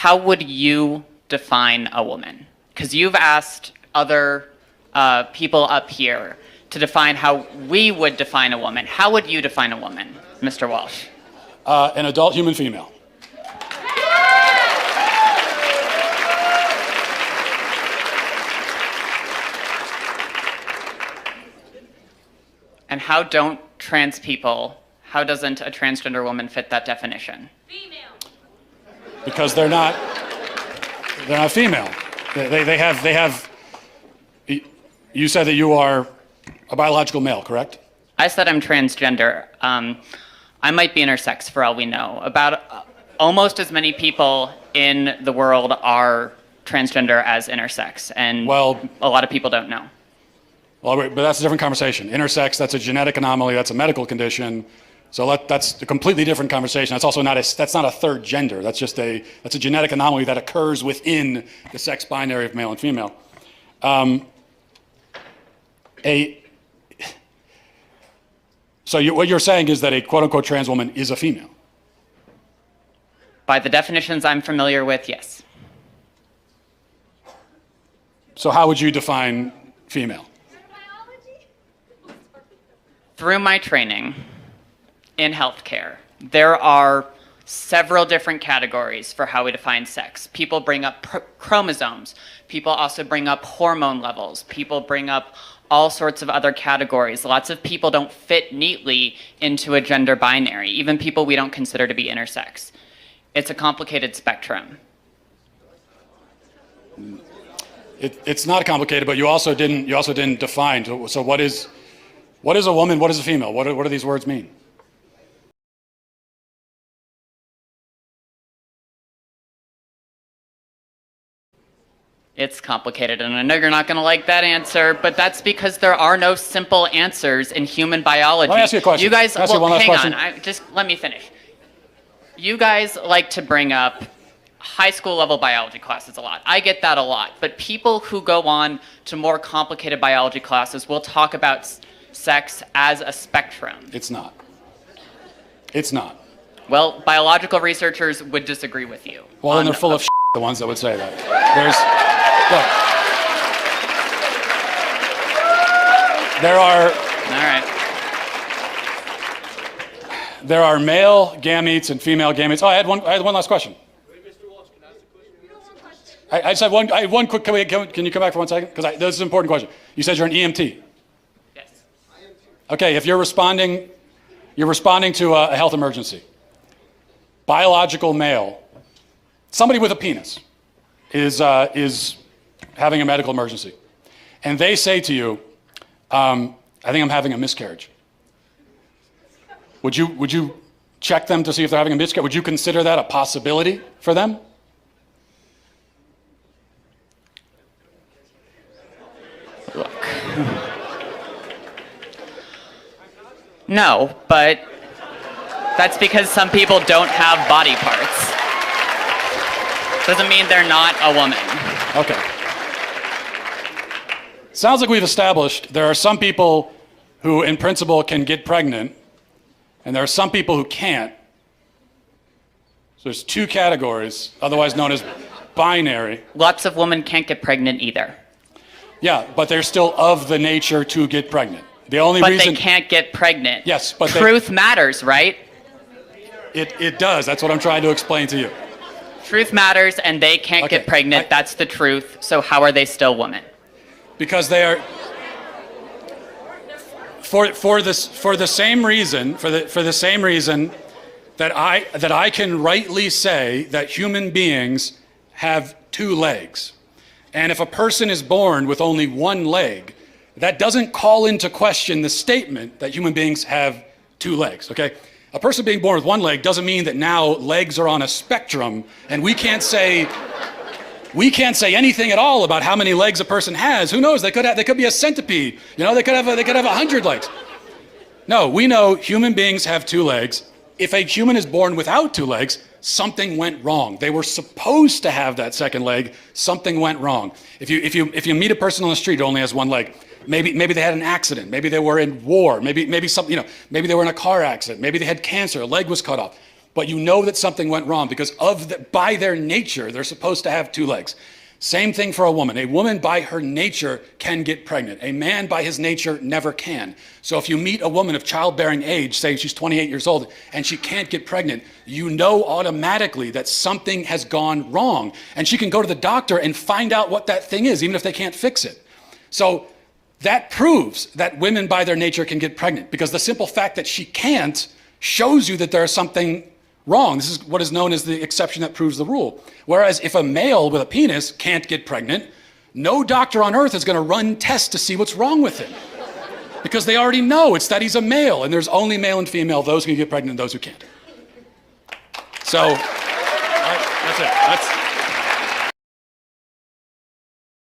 how would you define a woman? Because you've asked other people up here to define how we would define a woman. How would you define a woman, Mr. Walsh? An adult human female. And how don't trans people, how doesn't a transgender woman fit that definition? Female. Because they're not female. They have, you said that you are a biological male, correct? I said I'm transgender. I might be intersex for all we know. About almost as many people in the world are transgender as intersex, and Well, a lot of people don't know. Well, but that's a different conversation. Intersex, that's a genetic anomaly, that's a medical condition. So that's a completely different conversation. That's also not a third gender. That's a genetic anomaly that occurs within the sex binary of male and female. What you're saying is that a quote-unquote trans woman is a female. By the definitions I'm familiar with, yes. So how would you define female? Through my training in healthcare, there are several different categories for how we define sex. People bring up chromosomes. People also bring up hormone levels. People bring up all sorts of other categories. Lots of people don't fit neatly into a gender binary, even people we don't consider to be intersex. It's a complicated spectrum. It's not complicated, but you also didn't define. So what is a woman? What is a female? What do these words mean? It's complicated, and I know you're not going to like that answer, but that's because there are no simple answers in human biology. Let me ask you a question. You guys, Can I ask you one last hang question? on. Just let me finish. You guys like to bring up high school level biology classes a lot. I get that a lot, but people who go on to more complicated biology classes will talk about sex as a spectrum. It's not. It's not. Well, biological researchers would disagree with you. Well, then they're full of shit, the ones that would say that. There are male gametes and female gametes. Oh, I had one last question. Mr. Walsh, can I ask a question? I just have one. I have one quick. Can you come back for 1 second? Because this is an important question. You said you're an EMT. Yes. Okay. If you're responding to a health emergency. Biological male, somebody with a penis, is having a medical emergency, and they say to you, "I think I'm having a miscarriage." Would you check them to see if they're having a miscarriage? Would you consider that a possibility for them? Look. No, but that's because some people don't have body parts. Doesn't mean they're not a woman. Okay. Sounds like we've established there are some people who, in principle, can get pregnant, and there are some people who can't. So there's two categories, otherwise known as binary. Lots of women can't get pregnant either. Yeah, but they're still of the nature to get pregnant. The only But reason they can't get pregnant. Yes, but truth matters, right? it does. That's what I'm trying to explain to you. Truth matters, and they can't get pregnant. That's the truth. So how are they still women? Because they are for the same reason that I can rightly say that human beings have two legs. And if a person is born with only one leg, that doesn't call into question the statement that human beings have two legs, okay? A person being born with one leg doesn't mean that now legs are on a spectrum and we can't say anything at all about how many legs a person has. Who knows? They could be a centipede. You know, they could have 100 legs. No, we know human beings have two legs. If a human is born without two legs, something went wrong. They were supposed to have that second leg. Something went wrong. If you meet a person on the street who only has one leg, maybe they had an accident. Maybe they were in war. Maybe they were in a car accident. Maybe they had cancer. A leg was cut off. but you know that something went wrong because by their nature, they're supposed to have 2 legs. Same thing for a woman. A woman by her nature can get pregnant. A man by his nature never can. So if you meet a woman of childbearing age, say she's 28 years old, and she can't get pregnant, you know automatically that something has gone wrong. And she can go to the doctor and find out what that thing is, even if they can't fix it. So that proves that women by their nature can get pregnant, because the simple fact that she can't shows you that there's something wrong. This is what is known as the exception that proves the rule. Whereas if a male with a penis can't get pregnant, no doctor on earth is going to run tests to see what's wrong with him. Because they already know it's that he's a male, and there's only male and female, those who can get pregnant and those who can't. So, that's it.